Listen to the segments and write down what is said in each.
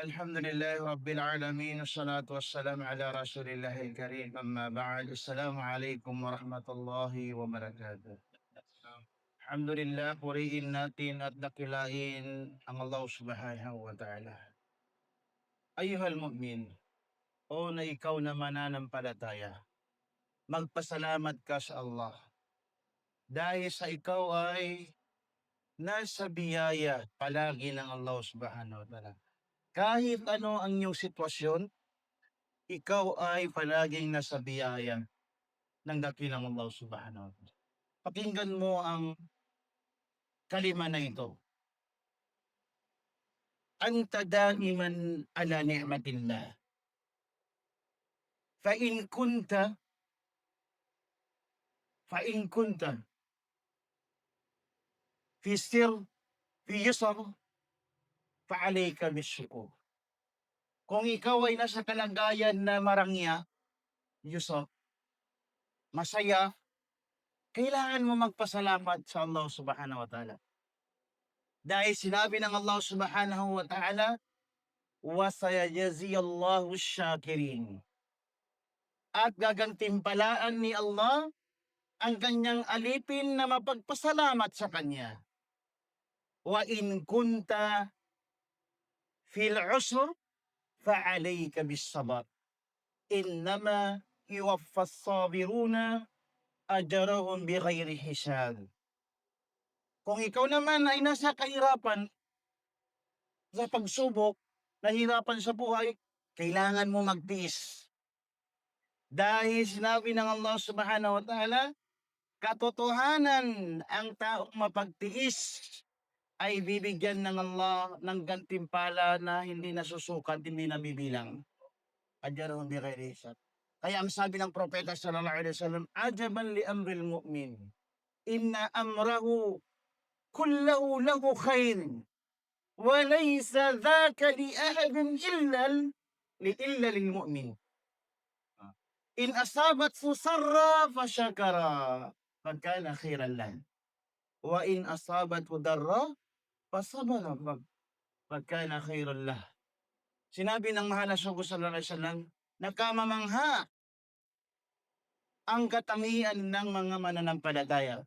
الحمد لله رب العالمين والصلاة والسلام على رسول الله الكريم أما بعد السلام عليكم ورحمة الله wabarakatuh. Alhamdulillah, purihin natin at dakilain ang Allah subhanahu wa ta'ala. Ayuhal mu'min, o na ikaw na mananampalataya, magpasalamat ka sa Allah. Dahil sa ikaw ay nasa biyaya palagi ng Allah subhanahu wa ta'ala. Kahit ano ang iyong sitwasyon, ikaw ay palaging nasa biyaya ng dakilang Allah subhanahu wa ta'ala. Pakinggan mo ang kalima na ito. Anta daiman ala ni'matillah. Fa in kunta fi sir fi yusr fa alayka bisyukur. Kung ikaw ay nasa kalagayan na marangya, yusr, masaya, kailangan mo magpasalamat sa Allah subhanahu wa ta'ala. Dahil sinabi ng Allah subhanahu wa ta'ala, wa sayajziyallahu syakirin. At gagantimpalaan ni Allah ang kanyang alipin na mapagpasalamat sa kanya. Wa in kunta fil usr fa alayka bis sabr. Innama yuwaffas sabiruna ajrahum bighairi hisab. Kung ikaw naman ay nasa kahirapan, sa pagsubok, nahirapan sa buhay, kailangan mo magtiis. Dahil sinabi ng Allah subhanahu wa ta'ala, katotohanan ang taong mapagtiis ay bibigyan ng Allah ng gantimpala na hindi nasusukat, hindi nabibilang. Ajrahum bighairi hisab. Kaya ang sabi ng propeta sallallahu alaihi wasallam, ajaban li amril mu'min, inna amrahu kullahu lahu khair wa laysa dhaka li ahadin illa lil mu'min. In asabat sarra fa syakara fa kana khairan lahu wa in asabat darra fa sabara fa kana khairan lahu. Sinabi ng mahal na Rasul sallallahu alaihi wasallam, nakamamangha ang katangian ng mga mananampalataya.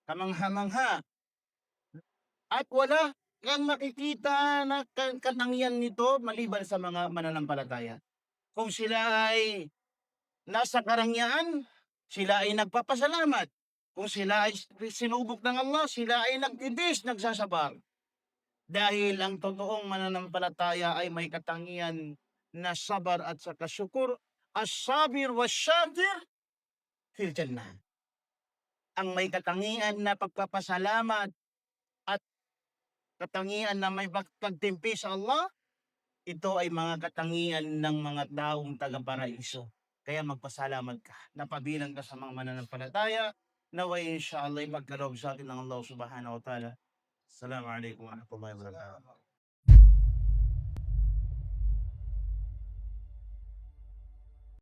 Kamangha-mangha. At wala kang makikita na katangian nito maliban sa mga mananampalataya. Kung sila ay nasa karangyaan, sila ay nagpapasalamat. Kung sila ay sinubok ng Allah, sila ay nagtitiis, nagsasabar. Dahil ang totoong mananampalataya ay may katangian na sabar at saka syukur. As-sabir wa syakir fil jannah. Ang may katangian na pagpapasalamat at katangian na may pagtimpi sa Allah, ito ay mga katangian ng mga taong taga-paraiso. Kaya magpasalamat ka, napabilang ka sa mga mananampalataya, naway inshallah magkaloob sa atin ng Allah subhanahu wa ta'ala. Assalamu alaikum wa rahmatullahi wa barakatuh.